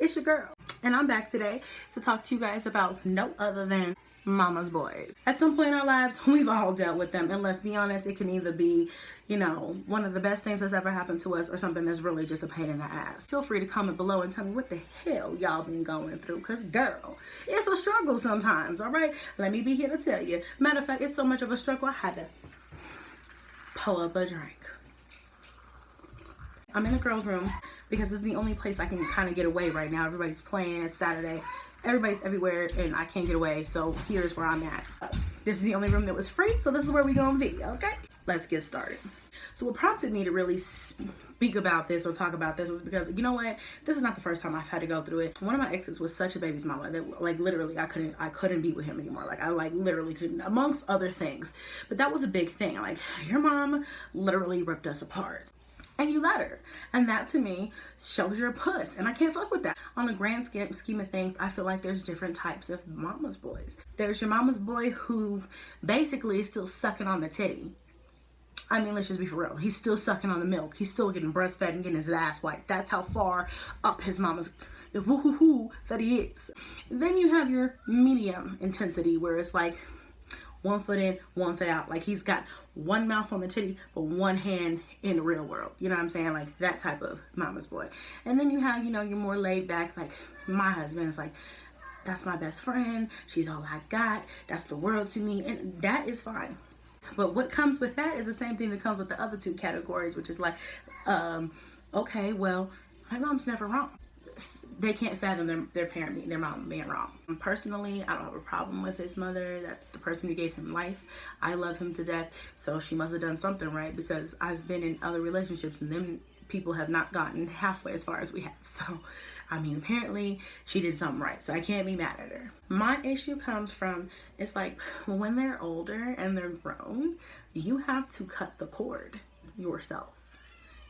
It's your girl, and I'm back today to talk to you guys about no other than mama's boys. At some point in our lives, we've all dealt with them, and let's be honest, it can either be, one of the best things that's ever happened to us or something that's really just a pain in the ass. Feel free to comment below and tell me what the hell y'all been going through, because girl, it's a struggle sometimes, all right? Let me be here to tell you. Matter of fact, it's so much of a struggle, I had to pull up a drink. I'm in the girls' room because it's the only place I can kind of get away right now. Everybody's playing. It's Saturday. Everybody's everywhere, and I can't get away. So here's where I'm at. This is the only room that was free, so this is where we're gonna be. Okay, let's get started. So what prompted me to really speak about this or talk about this was because, you know what, this is not the first time I've had to go through it. One of my exes was such a baby's mama that, like, literally I couldn't be with him anymore. Like, I literally couldn't, amongst other things. But that was a big thing. Like, your mom literally ripped us apart. And you let her. And that to me shows you're a puss. And I can't fuck with that. On the grand scheme of things, I feel like there's different types of mama's boys. There's your mama's boy who basically is still sucking on the titty. I mean, let's just be for real. He's still sucking on the milk. He's still getting breastfed and getting his ass wiped. That's how far up his mama's woo-hoo-hoo that he is. Then you have your medium intensity where it's like 1 foot in, 1 foot out. Like, he's got one mouth on the titty, but one hand in the real world. You know what I'm saying? Like, that type of mama's boy. And then you have, you're more laid back. Like, my husband is like, that's my best friend. She's all I got. That's the world to me. And that is fine. But what comes with that is the same thing that comes with the other two categories, which is like, okay, well, my mom's never wrong. They can't fathom their mom being wrong. Personally, I don't have a problem with his mother. That's the person who gave him life. I love him to death, so she must have done something right, because I've been in other relationships and them people have not gotten halfway as far as we have. So, I mean, apparently she did something right, so I can't be mad at her. My issue comes from, it's like, when they're older and they're grown, you have to cut the cord yourself.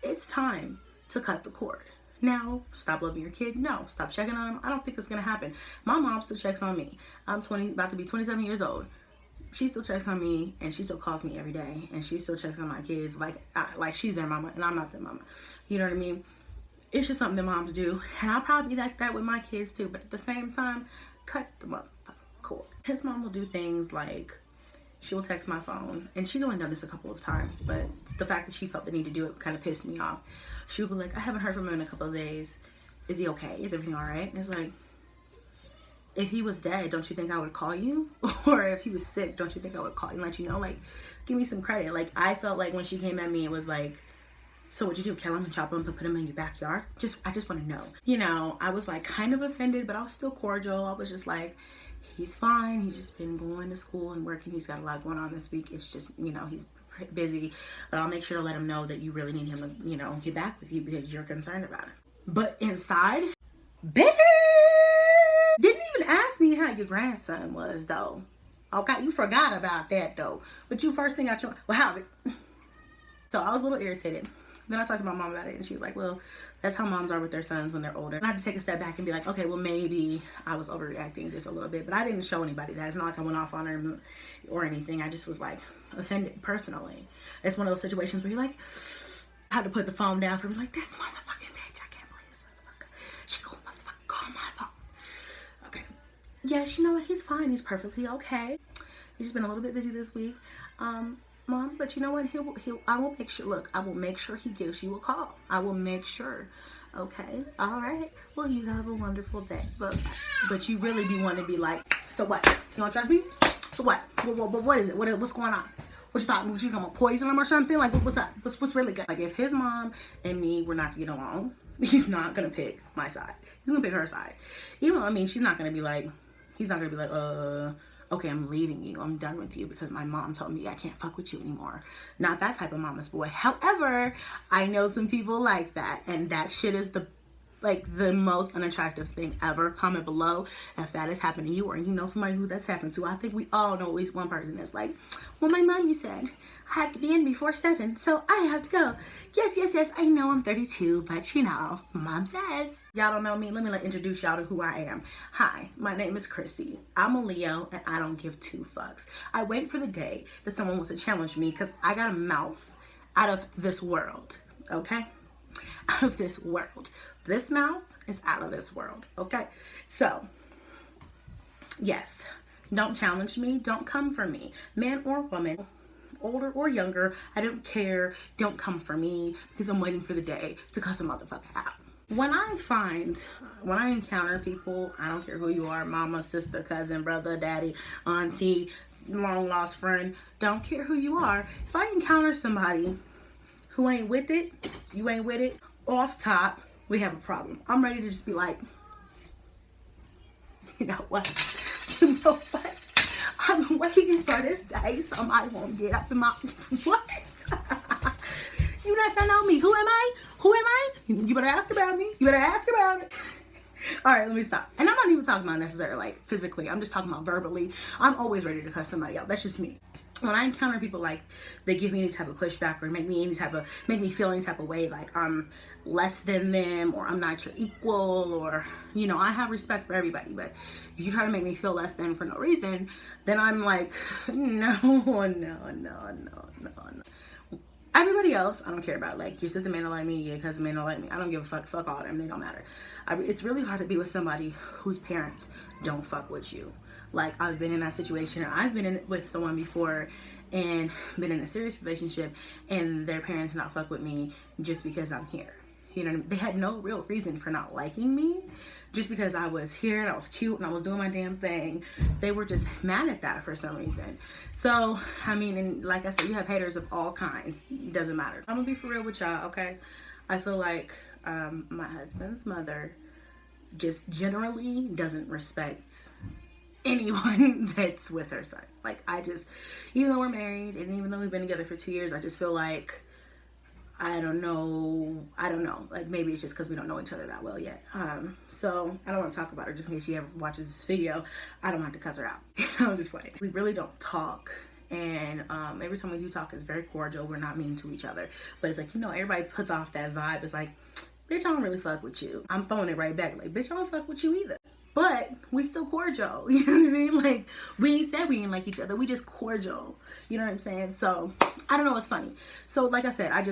It's time to cut the cord. Now, stop loving your kid? No. Stop checking on him? I don't think it's going to happen. My mom still checks on me. I'm about to be 27 years old. She still checks on me, and she still calls me every day, and she still checks on my kids like she's their mama, and I'm not their mama. You know what I mean? It's just something that moms do, and I'll probably be like that with my kids too, but at the same time, cut the motherfucking cord. His mom will do things like, she will text my phone, and she's only done this a couple of times, but the fact that she felt the need to do it kind of pissed me off. She would be like, I haven't heard from him in a couple of days. Is he okay? Is everything all right? And it's like, if he was dead, don't you think I would call you? Or if he was sick, don't you think I would call you and let you know? Like, give me some credit. Like, I felt like when she came at me, it was like, so what'd you do? Kill him and chop him and put him in your backyard? I just want to know. I was like kind of offended, but I was still cordial. I was just like, he's fine. He's just been going to school and working. He's got a lot going on this week. It's just, he's busy, but I'll make sure to let him know that you really need him to, get back with you because you're concerned about it. But inside, bitch, didn't even ask me how your grandson was, though. Okay, you forgot about that, though. But you first thing out your, well, how's it? So I was a little irritated. Then I talked to my mom about it, and she was like, well, that's how moms are with their sons when they're older. And I had to take a step back and be like, okay, well, maybe I was overreacting just a little bit, but I didn't show anybody that. It's not like I went off on her or anything. I just was like offended personally. It's one of those situations where you're like, I had to put the phone down for me, like, this motherfucking bitch, I can't believe this motherfucker. She go motherfucker call my phone. Okay. Yes, you know what? He's fine. He's perfectly okay. He's just been a little bit busy this week. Mom, but you know what? I will make sure. Look, I will make sure he gives you a call. I will make sure. Okay, all right. Well, you have a wonderful day. But you really be wanting to be like, so what? You don't trust me? So what? What is it? What's going on? What you thought? Would you come to poison him or something? Like, what's up? What's really good? Like, if his mom and me were not to get along, he's not gonna pick my side. He's gonna pick her side. Even though, she's not gonna be like, he's not gonna be like, okay, I'm leaving you. I'm done with you because my mom told me I can't fuck with you anymore. Not that type of mama's boy. However, I know some people like that, and that shit is the most unattractive thing ever. Comment below if that has happened to you or you know somebody who that's happened to. I think we all know at least one person that's like, well, my mommy said I have to be in before 7, so I have to go. Yes, I know I'm 32, but mom says. Y'all don't know me. Let me introduce y'all to who I am. Hi, my name is Chrissy. I'm a Leo, and I don't give 2 fucks. I wait for the day that someone wants to challenge me because I got a mouth out of this world, okay? Out of this world. This mouth is out of this world, okay? So, yes, don't challenge me. Don't come for me. Man or woman, older or younger, I don't care. Don't come for me because I'm waiting for the day to cuss a motherfucker out. When I encounter people, I don't care who you are, mama, sister, cousin, brother, daddy, auntie, long lost friend, don't care who you are. If I encounter somebody who ain't with it, you ain't with it, off top, we have a problem. I'm ready to just be like, you know what? You know what? I've been waiting for this day. Somebody won't get up in my what? You don't know me. Who am I? Who am I? You better ask about me. You better ask about me. All right, let me stop. And I'm not even talking about necessarily like physically. I'm just talking about verbally. I'm always ready to cuss somebody out. That's just me. When I encounter people like they give me any type of pushback or make me feel any type of way like I'm less than them or I'm not your equal, or you know, I have respect for everybody, but if you try to make me feel less than for no reason, then I'm like, no. Everybody else, I don't care about. Like, your sister may not like me, your cousin may not like me. I don't give a fuck. Fuck all of them. They don't matter. It's really hard to be with somebody whose parents don't fuck with you. Like, I've been in that situation. I've been with someone before and been in a serious relationship and their parents not fuck with me just because I'm here. You know what I mean? They had no real reason for not liking me. Just because I was here and I was cute and I was doing my damn thing. They were just mad at that for some reason. So, I mean, and like I said, you have haters of all kinds. It doesn't matter. I'm gonna be for real with y'all, okay? I feel like my husband's mother just generally doesn't respect anyone that's with her son. Like, even though we're married and even though we've been together for 2 years, I just feel like I don't know. Like, maybe it's just because we don't know each other that well yet. So I don't want to talk about her just in case she ever watches this video. I don't have to cuss her out. I'm just playing. We really don't talk. And every time we do talk, it's very cordial. We're not mean to each other. But it's like, you know, everybody puts off that vibe. It's like, bitch, I don't really fuck with you. I'm throwing it right back. Like, bitch, I don't fuck with you either. But we still cordial. You know what I mean? Like, we ain't said we ain't like each other. We just cordial. You know what I'm saying? So I don't know. It's funny. So like I said, I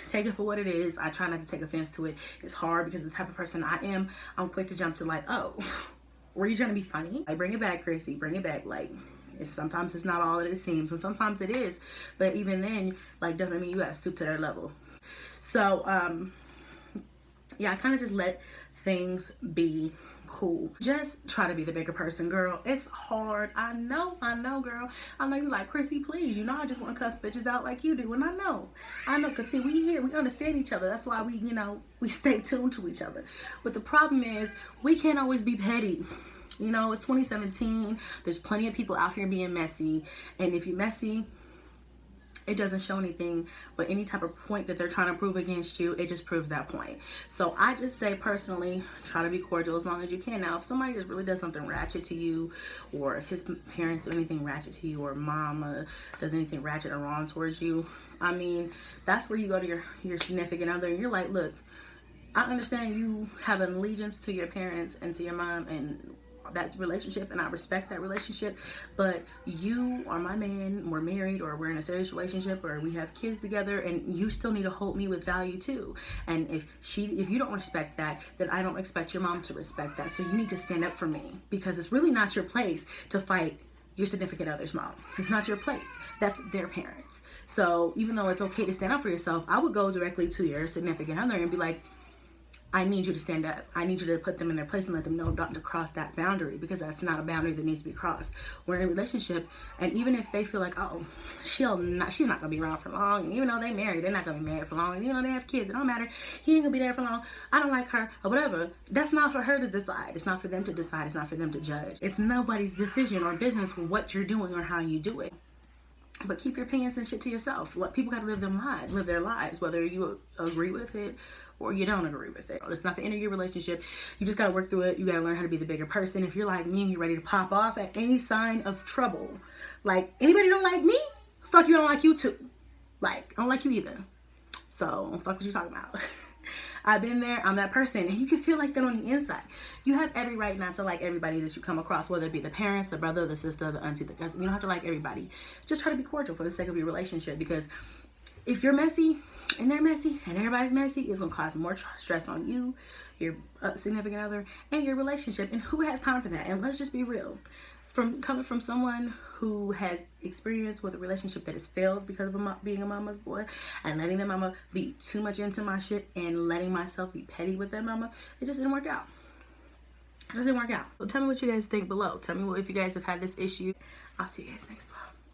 take it for what it is. I try not to take offense to it. It's hard because of the type of person I am. I'm quick to jump to like, oh, were you trying to be funny? Like, bring it back, Chrissy. Bring it back. Like, sometimes it's not all that it seems, and sometimes it is. But even then, like, doesn't mean you gotta stoop to their level. So yeah, I kind of just let things be cool. Just try to be the bigger person, girl. It's hard. I know, girl. I know you like, Chrissy, please. You know, I just want to cuss bitches out like you do. And I know, because see, we understand each other. That's why we stay tuned to each other. But the problem is, we can't always be petty. You know, it's 2017. There's plenty of people out here being messy. And if you're messy, it doesn't show anything, but any type of point that they're trying to prove against you, it just proves that point. So I just say, personally, try to be cordial as long as you can. Now, if somebody just really does something ratchet to you, or if his parents do anything ratchet to you, or mama does anything ratchet or wrong towards you, I mean, that's where you go to your significant other and you're like, look, I understand you have an allegiance to your parents and to your mom and that relationship, and I respect that relationship, but you are my man, we're married, or we're in a serious relationship, or we have kids together, and you still need to hold me with value too. And if you don't respect that, then I don't expect your mom to respect that. So you need to stand up for me, because it's really not your place to fight your significant other's mom. It's not your place. That's their parents. So even though it's okay to stand up for yourself, I would go directly to your significant other and be like, I need you to stand up. I need you to put them in their place and let them know not to cross that boundary, because that's not a boundary that needs to be crossed. We're in a relationship, and even if they feel like, oh, she's not going to be around for long, and even though they're married, they're not going to be married for long, and even though they have kids, it don't matter, he ain't going to be there for long, I don't like her, or whatever. That's not for her to decide. It's not for them to decide. It's not for them to judge. It's nobody's decision or business what you're doing or how you do it. But keep your opinions and shit to yourself. People got to live their lives, whether you agree with it or you don't agree with it. It's not the end of your relationship. You just got to work through it. You got to learn how to be the bigger person. If you're like me and you're ready to pop off at any sign of trouble, like, anybody don't like me, fuck, you don't like you too. Like, I don't like you either. So fuck what you talking about. I've been there. I'm that person. And you can feel like that on the inside. You have every right not to like everybody that you come across, whether it be the parents, the brother, the sister, the auntie, the cousin. You don't have to like everybody. Just try to be cordial for the sake of your relationship, because if you're messy, and they're messy, and everybody's messy, it's gonna cause more stress on you, your significant other, and your relationship. And who has time for that? And let's just be real. Coming from someone who has experience with a relationship that has failed because of being a mama's boy, and letting their mama be too much into my shit, and letting myself be petty with their mama, it just didn't work out. It just didn't work out. So tell me what you guys think below. Tell me if you guys have had this issue. I'll see you guys next vlog.